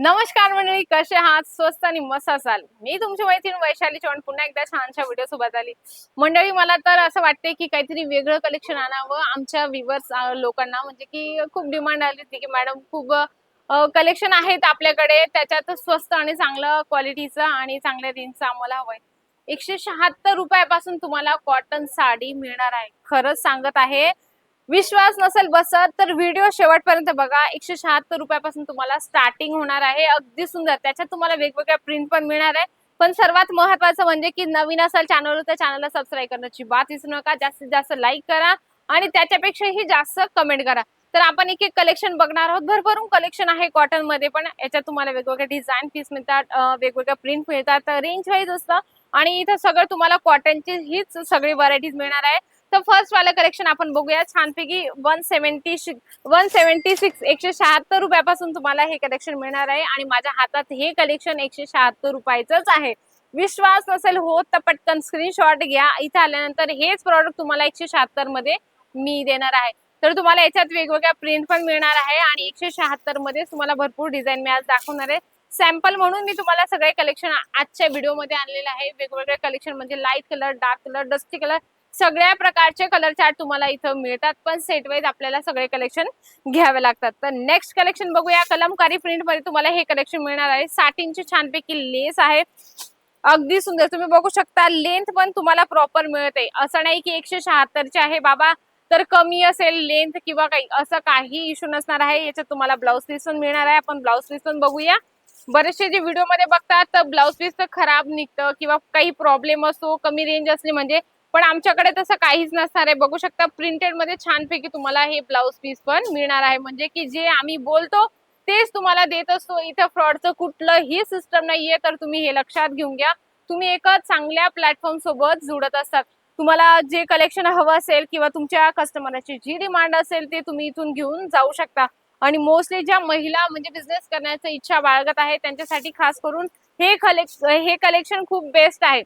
नमस्कार मंडळी, कसे आहात? स्वस्त आणि मस्त असाल. मी तुमची मैत्रीण वैशाली चव्हाण पुन्हा एकदा छानशा व्हिडिओ सोबत आली. मंडळी, मला तर असं वाटते की काहीतरी वेगळं कलेक्शन आणावं आमच्या व्ह्यूअर्स लोकांना, म्हणजे की खूप डिमांड आली होती की मॅडम खूप कलेक्शन आहेत आपल्याकडे, त्याच्यात स्वस्त आणि चांगलं क्वालिटीचं आणि चांगल्या रेंजचं आम्हाला हवंय. 176 रुपयापासून तुम्हाला कॉटन साडी मिळणार आहे. खरंच सांगत आहे, विश्वास नसेल बसत तर व्हिडिओ शेवटपर्यंत बघा. 176 रुपयापासून तुम्हाला स्टार्टिंग होणार आहे. अगदी सुंदर, त्याच्यात तुम्हाला वेगवेगळ्या प्रिंट पण मिळणार आहे. पण सर्वात महत्त्वाचं म्हणजे की नवीन असाल चॅनलवर तर चॅनलला सबस्क्राईब करण्याची बात विसरू नका. जास्तीत जास्त लाईक करा आणि त्याच्यापेक्षाही जास्त कमेंट करा. तर आपण एक एक कलेक्शन बघणार आहोत. भरभरून कलेक्शन आहे कॉटन मध्ये पण. याच्यात तुम्हाला वेगवेगळे डिझाइन पीस मिळतात, वेगवेगळ्या प्रिंट मिळतात, रेंज वाईज असतं आणि इथं सगळं तुम्हाला कॉटनची हीच सगळी व्हरायटीज मिळणार आहे. तर फर्स्ट वाला कलेक्शन आपण बघूया. छानपैकी 176 176 रुपयापासून तुम्हाला हे कलेक्शन मिळणार आहे आणि माझ्या हातात हे कलेक्शन 176 रुपयाचंच आहे. विश्वास नसेल होत तर पटकन स्क्रीनशॉट घ्या. इथे आल्यानंतर हेच प्रॉडक्ट तुम्हाला 176 मध्ये मी देणार आहे. तर तुम्हाला याच्यात वेगवेगळ्या प्रिंट पण मिळणार आहे आणि 176 मध्ये तुम्हाला भरपूर डिझाईन मी आज दाखवणार आहे. सॅम्पल म्हणून मी तुम्हाला सगळे कलेक्शन आजच्या व्हिडिओमध्ये आणलेले आहे. वेगवेगळे कलेक्शन म्हणजे light colour, dark colour, dusty colour, सगळ्या प्रकारचे कलर चार्ट तुम्हाला इथं मिळतात. पण सेट वाईज आपल्याला सगळे कलेक्शन घ्यावे लागतात. तर नेक्स्ट कलेक्शन बघूया. कलमकारी प्रिंट मध्ये तुम्हाला हे कलेक्शन मिळणार आहे. साटिनची छानपैकी लेस आहे, अगदी सुंदर. तुम्ही बघू शकता, लेंथ पण तुम्हाला प्रॉपर मिळते. असं नाही की 176 चे आहे बाबा तर कमी असेल लेंथ किंवा काही, असं काही इश्यू नसणार आहे. याच्यात तुम्हाला ब्लाउज पीस पण मिळणार आहे. आपण ब्लाउज पीस पण बघूया. बरेचसे जे व्हिडिओ मध्ये बघतात तर ब्लाउज पीस तर खराब निघतं किंवा काही प्रॉब्लेम असतो, कमी रेंज असली म्हणजे. पण आमच्याकडे तसं काहीच नसणार आहे. बघू शकता, प्रिंटेड मध्ये छानपैकी तुम्हाला हे ब्लाउज पीस पण मिळणार आहे. म्हणजे की जे आम्ही बोलतो तेच तुम्हाला देत असतो. इथं फ्रॉडचं कुठलंही सिस्टम नाहीये. तर तुम्ही हे लक्षात घेऊन घ्या. तुम्ही एका चांगल्या प्लॅटफॉर्म सोबत जुडत असतात. तुम्हाला जे कलेक्शन हवं असेल किंवा तुमच्या कस्टमरची जी डिमांड असेल ते तुम्ही इथून घेऊन जाऊ शकता. आणि मोस्टली ज्या महिला म्हणजे बिझनेस करण्याची इच्छा बाळगत आहे त्यांच्यासाठी खास करून हे कलेक्शन खूप बेस्ट आहे.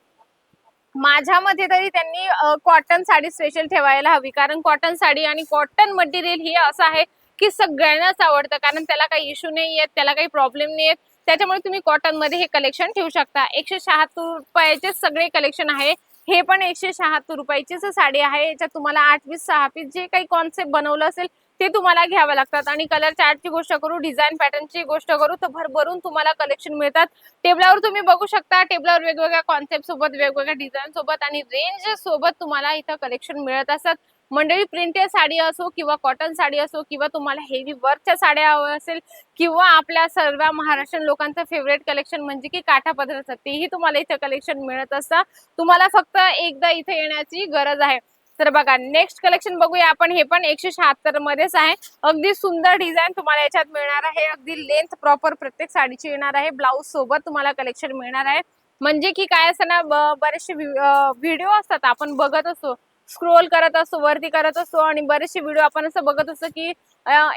माझ्या मते तरी त्यांनी कॉटन साडी स्पेशल ठेवायला हवी, कारण कॉटन साडी आणि कॉटन मटेरियल हे असं आहे की सगळ्यांनाच आवडतं, कारण त्याला काही इश्यू नाही आहेत, त्याला काही प्रॉब्लेम नाही आहेत. त्याच्यामुळे तुम्ही कॉटन मध्ये हे कलेक्शन ठेवू शकता. 176 रुपयाचे सगळे कलेक्शन आहे. हे पण 176 रुपयाचीच साडी आहे. याच्यात तुम्हाला 8 पीस 6 पीस जे काही कॉन्सेप्ट बनवलं असेल ते तुम्हाला घ्यावं लागतात. आणि कलर चार्टची गोष्ट करू, डिझाईन पॅटर्नची गोष्ट करू तर भरभरून तुम्हाला कलेक्शन मिळतात. टेबलावर तुम्ही बघू शकता, टेबलावर वेगवेगळ्या कॉन्सेप्ट सोबत, वेगवेगळ्या डिझाईन सोबत आणि रेंज सोबत तुम्हाला इथं कलेक्शन मिळत असतात. मंडळी, प्रिंटेड साडी असो किंवा कॉटन साडी असो किंवा तुम्हाला हेवी वर्कच्या साड्या हव्या असेल किंवा आपल्या सर्व महाराष्ट्रीयन लोकांचं फेवरेट कलेक्शन म्हणजे की काठापदराचं, तेही तुम्हाला इथं कलेक्शन मिळत असतं. तुम्हाला फक्त एकदा इथे येण्याची गरज आहे. तर बघा, नेक्स्ट कलेक्शन बघूया आपण. हे पण 176 मध्येच आहे. अगदी सुंदर डिझाईन तुम्हाला याच्यात मिळणार आहे. अगदी लेंथ प्रॉपर प्रत्येक साडीची येणार आहे. ब्लाउज सोबत तुम्हाला कलेक्शन मिळणार आहे. म्हणजे की काय असं ना, बरेचसे व्हिडिओ असतात आपण बघत असतो, स्क्रोल करत असतो, वरती करत असतो आणि बरेचसे व्हिडिओ आपण असं बघत असतो की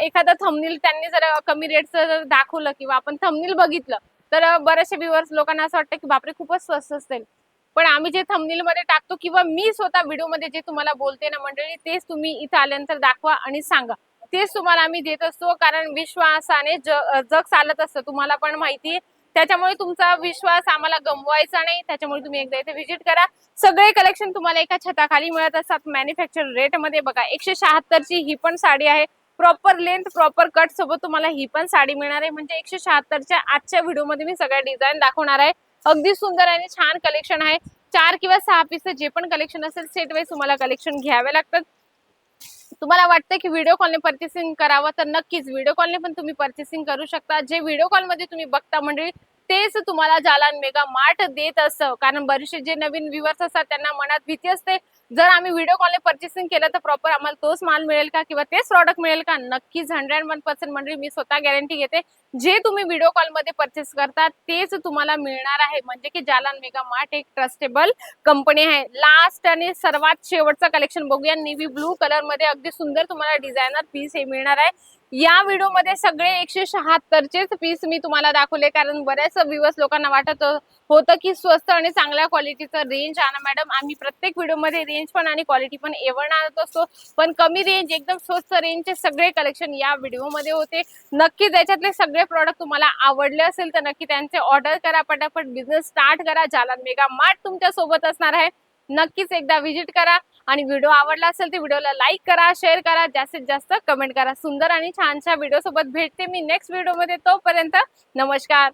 एखादा थंबनेल त्यांनी जर कमी रेटचं दाखवलं किंवा आपण थंबनेल बघितलं तर बरेचसे व्ह्यूअर्स लोकांना असं वाटतं की बापरे खूपच स्वस्त असेल. पण आम्ही जे थंबनेल मध्ये टाकतो किंवा मी स्वतः व्हिडिओ मध्ये जे तुम्हाला बोलते ना मंडळी, तेच तुम्ही इथं आल्यानंतर दाखवा आणि सांगा. तेच तुम्हाला आम्ही देत असतो, कारण विश्वासाने जग चालत असतं, तुम्हाला पण माहिती. त्याच्यामुळे तुमचा विश्वास आम्हाला गमवायचा नाही. त्याच्यामुळे तुम्ही एकदा इथे व्हिजिट करा. सगळे कलेक्शन तुम्हाला एका छताखाली मिळत असतात मॅन्युफॅक्चर रेट मध्ये. बघा, 176 ची ही पण साडी आहे. प्रॉपर लेंथ, प्रॉपर कट सोबत तुम्हाला ही पण साडी मिळणार आहे. म्हणजे 176 च्या आजच्या व्हिडिओ मध्ये मी सगळ्या डिझाईन दाखवणार आहे. अगदी सुंदर आणि छान कलेक्शन आहे. 4 किंवा 6 पीस जे पण कलेक्शन असेल सेट वाईज तुम्हाला कलेक्शन घ्यावे लागतात. तुम्हाला वाटतं की व्हिडिओ कॉलने पर्चेसिंग करावं तर नक्कीच व्हिडिओ कॉलने पण तुम्ही पर्चेसिंग करू शकता. जे व्हिडिओ कॉल मध्ये तुम्ही बघता मंडळी तेच तुम्हाला जालान मेगा मार्ट देत असतं. कारण बरेचसे जे नवीन व्ह्यूअर्स असतात त्यांना मनात भीती असते, जर आम्ही व्हिडिओ कॉलने पर्चेसिंग केलं तर प्रॉपर आम्हाला तोच माल मिळेल का किंवा तेच प्रॉडक्ट मिळेल का. नक्कीच 101% मंडळी मी स्वतः गॅरंटी घेते, जे तुम्ही व्हिडिओ कॉल मध्ये परचेस करता तेच तुम्हाला मिळणार आहे. म्हणजे की जालान मेगा मार्ट एक ट्रस्टेबल कंपनी आहे. लास्ट आणि सर्वात शेवटचा कलेक्शन बघूया. नेव्ही ब्लू कलर मध्ये अगदी सुंदर तुम्हाला डिझायनर पीस हे मिळणार आहे. या व्हिडिओमध्ये सगळे 176चेच पीस मी तुम्हाला दाखवले, कारण बऱ्याच व्ह्यूअर्स लोकांना वाटत होतं की स्वस्त आणि चांगल्या क्वालिटीचं रेंज आणा मॅडम. आम्ही प्रत्येक व्हिडिओमध्ये रेंज पण आणि क्वालिटी पण एवन आणत असतो, पण कमी रेंज एकदम स्वस्त रेंजचे सगळे कलेक्शन या व्हिडिओमध्ये होते. नक्की त्याच्यातले सगळे प्रॉडक्ट तुम्हाला आवडले असेल तर नक्की त्यांचे ऑर्डर करा, पटापट बिझनेस स्टार्ट करा. जालन मेगा मार्ट तुमच्या सोबत असणार आहे. नक्कीच एकदा व्हिजिट करा आणि व्हिडिओ आवडला असेल तर व्हिडिओला लाईक करा, शेअर करा, जास्तीत जास्त कमेंट करा. सुंदर आणि छानशा व्हिडिओ सोबत भेटते मी नेक्स्ट व्हिडिओमध्ये. तोपर्यंत नमस्कार.